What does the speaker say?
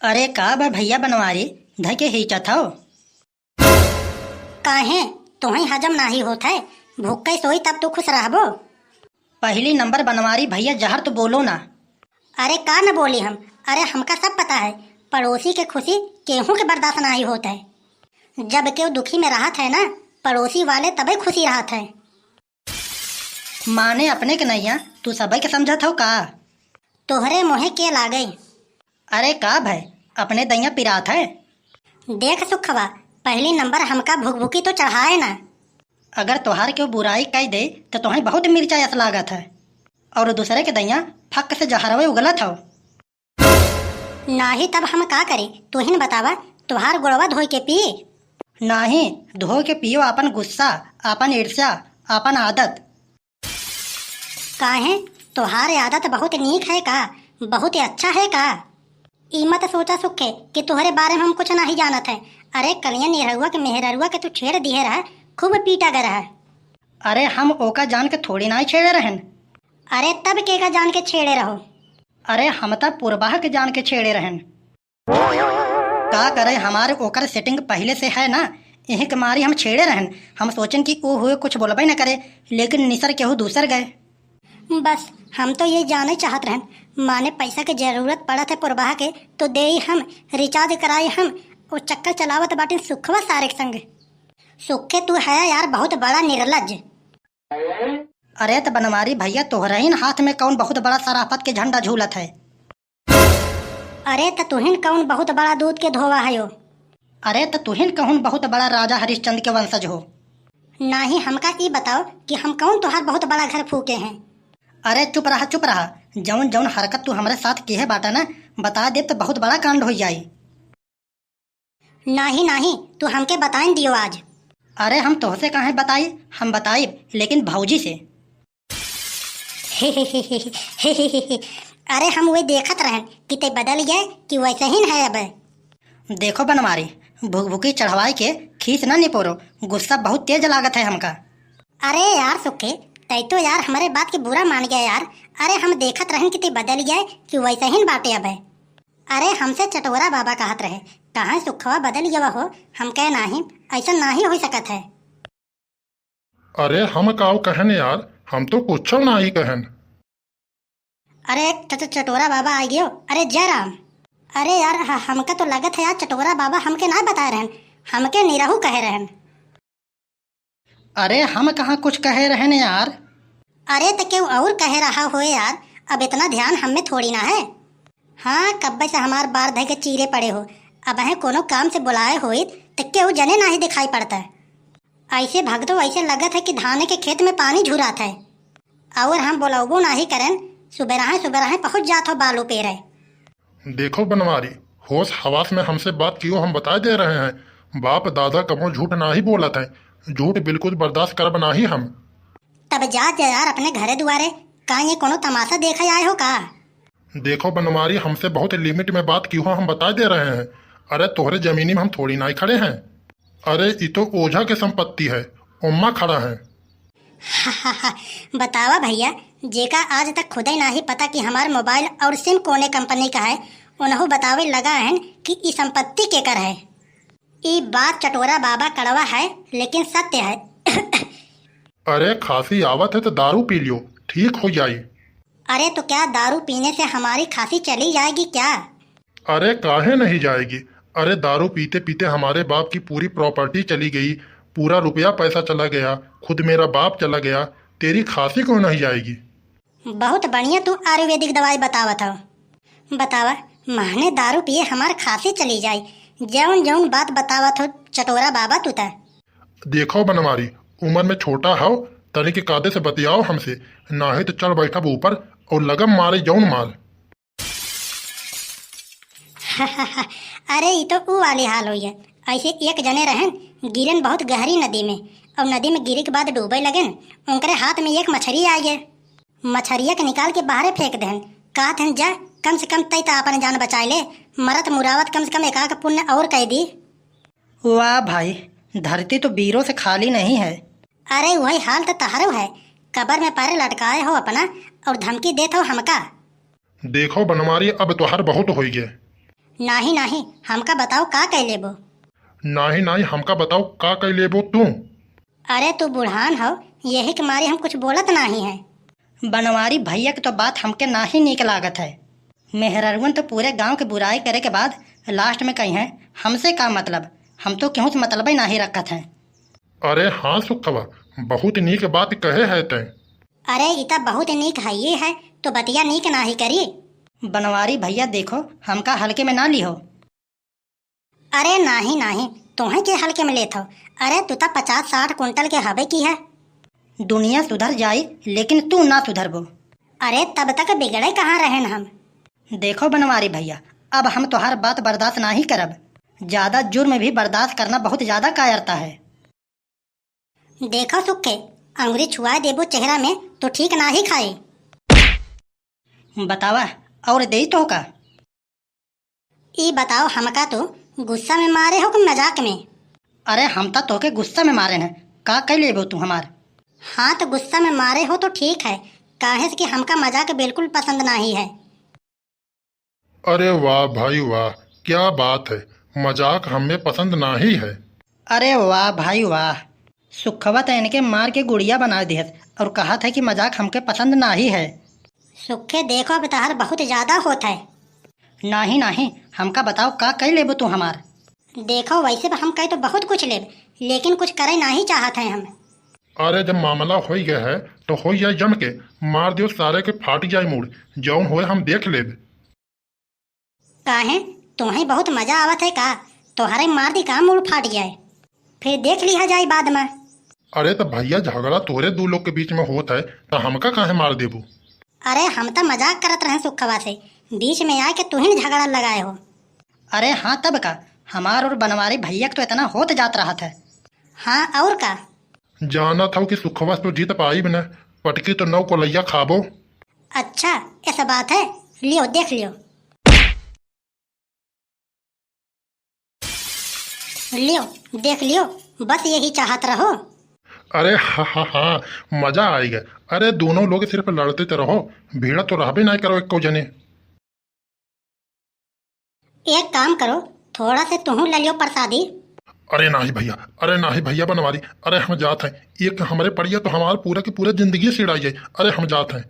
अरे का बा भैया बनवारी धय के हिचत हौ। काहे तुम्हें हजम नाही होत है? भूख सोई तब तो खुश रहबो। पहली नंबर बनवारी भैया जहर तो बोलो ना। अरे का न बोली हम। अरे हमका सब पता है, पड़ोसी के खुशी केहू के बर्दाश्त नहीं होता है। जब केहू दुखी में रहत है ना, पड़ोसी वाले तबे खुशी रहत है। माने अपने के नैया तू सबे के समझत हो का? तोहरे मोहे के लागे। अरे का भाई अपने दैया पिरात है। देख सुखवा, पहली नंबर हमका भुकभुकी तो चढ़ाए ना। अगर तोहार के बुराई कह दे तो तुम्हें बहुत मिर्चा यस लागत है, और दूसरे के दैया फक से जहरवे उगलत हो। नाही तब हम का करी? तू ही न बतावा। तुहार गुड़वा धोई के पी। नाही धो के पियो अपन गुस्सा, अपन ईर्ष्या, अपन आदत। काहे तुहार आदत बहुत नीक है का? बहुत अच्छा है का? ई मत सोचा सुखे कि तुहरे बारे में हम कुछ नहीं जानत है। अरे कलिया निरहुआ के मेहररुआ के तू छेड़ दिए रहा, खूब पीटा गया है। अरे हम ओका जान के थोड़ी ना छेड़े रहन। अरे तब के का जान के छेड़े रहो? अरे हम तब पूर्वाह के जान के छेड़े रहन। का करे हमारे ओकर सेटिंग पहले से है ना, यही के मारी हम छेड़े रहन। हम सोचन कि वो हुए कुछ बोलबे न करे, लेकिन निसर केहू दूसर गए। बस हम तो ये जाने चाहत रहन, माने पैसा के जरूरत पड़त है पुरबाह के तो दे हम, रिचार्ज कराई हम। वो चक्कर चलावत बाटे सुखवा सारे के संग। सुखे तू है यार बहुत बड़ा निर्लज। अरे तो बनवारी भैया तोहरा ही हाथ में कौन बहुत बड़ा शराफत के झंडा झूलत है। अरे तो तुहिन कौन बहुत बड़ा दूध के धोवा है यो? अरे तो तुहिन कहून बहुत बड़ा राजा हरिश्चंद्र के वंशज हो। नाही हमका ई बताओ कि हम कौन तुहार बहुत बड़ा घर फूके हैं। अरे चुप रहा चुप रहा। जौन जौन हरकत तू हमारे साथ की है बाटा ना, बता दे तो बहुत बड़ा कांड हो जाई। नाही नाही तू हमके बताएं दियो आज। अरे हम तोहसे काहे बताई, हम बताई लेकिन भौजी से। अरे हम वही देखत रहन कि ते बदल गए कि वैसे ही है अब। देखो बनवारी, भुकभुकी चढ़वाई के खींच ना निपोरो, गुस्सा बहुत तेज लागत है हमका। अरे यार सुखे, तै तो यार हमारे बात के बुरा मान गया यार। अरे हम देखत रहन कि ते बदल गए कि वैसे ही बाटे अब। अरे हमसे चटोरा बाबा कहत रहे, कहाँ सुखवा बदल गया हो? हम कहे नाही, ऐसा नाही हो सकत है। अरे हम काव कहन यार, हम तो कुछ नहीं कहन। अरे चटोरा बाबा आ गयो। अरे जय राम। अरे यार हमका तो लगत है यार चटोरा बाबा हमके ना बता रहन, हमके निराहू कहे रहन। अरे हम कहाँ कुछ कहे रहने यार। अरे तो क्यों और कह रहा हो यार? अब इतना ध्यान हम में थोड़ी ना है। हाँ कब्बे से हमार बार धय के चीरे पड़े हो, अब है कोनो काम से बुलाए हो तो क्यों जने ना ही दिखाई पड़ता है। ऐसे भगतो ऐसे लगत है कि धाने के खेत में पानी झुरात है, और हम बोलाबो ना ही करन, सुबह पहुँच जात हो बालू पे रहे। देखो बनवारी, होश हवास में हमसे बात क्यों हम बता दे रहे हैं। बाप दादा कबो झूठ ना ही बोलत है, झूठ बिल्कुल बर्दाश्त करब ना ही हम। तब जा यार अपने घरे दुआरे, का ये कोनो तमाशा देखा आए हो का? देखो बनवारी, हमसे बहुत लिमिट में बात क्यों हम बता दे रहे हैं। अरे तोहरे जमीनी में हम थोड़ी ना खड़े हैं। अरे ये तो ओझा के संपत्ति है, उम्मा खड़ा है। बतावा भैया, जेका आज तक खुद ही ना ही पता कि हमार मोबाइल और सिम कोने कंपनी का है, उन्हों बतावे लगा है कि ई संपत्ति केकर है। ई बात चटोरा बाबा कड़वा है लेकिन सत्य है। अरे खांसी आवत है तो दारू पी लियो, ठीक हो जाई। अरे तो क्या दारू पीने से हमारी खांसी चली जाएगी क्या? अरे काहे नहीं जाएगी। अरे दारू पीते पीते हमारे बाप की पूरी प्रॉपर्टी चली गई, पूरा रुपया पैसा चला गया, खुद मेरा बाप चला गया, तेरी खांसी क्यों नहीं जाएगी? बहुत बढ़िया तू आयुर्वेदिक दवाई बतावत हो। बतावा, माने दारू पिए हमार खांसी चली जाए, जौन जौन बात बतावत हो चटोरा बाबा तू ता। देखो बनवारी, उम्र में छोटा हो, तनी के कायदे से बतियाओ हमसे, ना ही तो चढ़ बैठब ऊपर और लगम मारे जौन माल। अरे ये तो ऊ वाली हाल हुई है। ऐसे एक जने रहन, गिरन बहुत गहरी नदी में, और नदी में गिरे के बाद डूबे लगन, उनके हाथ में एक मछली आई है। मछलिया के निकाल के बाहर फेंक देन, कहत हन जा कम से कम तई अपन जान बचाए ले, मरत मुरावत कम से कम एकाक पुण्य और कह दी। वाह भाई, धरती तो वीरों से खाली नहीं है। अरे वही हाल तो तहारो है, कबर में पैर लटकाए हो अपना और धमकी देत हो हमका। देखो बनवारी, अब तोहार बहुत हो गए। नाही नाही हमका बताओ का कह लेबो। नाही नाही हमका बताओ का कह लेबो तू। अरे तू बुढ़ान हो, यही के मारे हम कुछ बोलत नहीं है। बनवारी भैया की तो बात हमके ना ही नीक लागत है। मेहररुअन तो पूरे गांव के बुराई करे के बाद लास्ट में कही है हमसे का मतलब, हम तो केहू से मतलब ही ना ही रखत हैं। अरे हाँ सुखवा, बहुत नीक बात कहे है तै। अरे इता बहुत नीक है ये है तो बतिया नीक ना ही करी। बनवारी भैया देखो हमका हल्के में ना लिहो। अरे नाही नाही तुम्हें के हल्के में लेत हो। अरे तू तो 50-60 कुंटल के हवे की है। दुनिया सुधर जाई लेकिन तू ना सुधरबो। अरे तब तक बिगड़े कहाँ रहन हम। देखो बनवारी भैया, अब हम तोहार बात बर्दाश्त ना ही करब। ज्यादा जुर्म भी बर्दाश्त करना बहुत ज्यादा कायरता है। देखो सुखे, अंगुरी छुआ देबो चेहरा में तो ठीक ना ही खाए। बतावा और दे तो का। ई बताओ हमका तो गुस्सा में मारे हो कि मजाक में। अरे हम तो तोके गुस्सा में मारे हैं, का कह लेबो तू हमार। हाँ तो गुस्सा में मारे हो तो ठीक है, काहे से कि हमका मजाक बिल्कुल पसंद नहीं है। अरे वाह भाई वाह, क्या बात है, मजाक हमें पसंद ना ही है। अरे वाह भाई वाह, सुखवा तो इनके मार के गुड़िया बना दिहत और कहा था कि मजाक हमके पसंद ना ही है। सुखे देखो अब तहार बहुत ज्यादा होता है। नहीं नहीं हमका बताओ का कह लेबो तू हमार। देखो वैसे हम कहे तो बहुत कुछ लेब, लेकिन कुछ करे ना ही चाहत है हम। अरे जब मामला हो गया है तो हो जाए जम के, मार दियो सारे के फाट जाए मूड, जौन होए हम देख लेब। काहे तुम्हें बहुत मजा आवत है का? तोहरे मार दी का मूड फाट जाए, फिर देख लिया जाए बाद में। अरे तो भैया झगड़ा तोरे दो लोग के बीच में होता है तो हमका काहे मार देबू। अरे हम तो मजाक करत रहे सुखवा से, बीच में आके तू ही झगड़ा लगाए हो। अरे हाँ तब का, हमार और बनवारी भैया तो इतना होत जात रहा था। हाँ और का। जाना था कि सुखवा तो जीत पाई भी न, पटकी तो नौ को लैया खाबो। अच्छा ऐसा बात है, लियो देख लियो। लियो देख लियो, बस यही चाहत रहो। अरे हा हा हा, मजा आएगा। अरे दोनों लोग सिर्फ लड़ते तो रहो, भीड़ा तो रह भी नहीं करो एक जने। एक काम करो, थोड़ा से तुम ले लियो प्रसादी। अरे नाही भैया, अरे नाही भैया बनवारी, अरे हम जात हैं, एक हमारे पड़िया तो हमारे पूरा की पूरा जिंदगी सिड़ाई जाए। अरे हम जात हैं।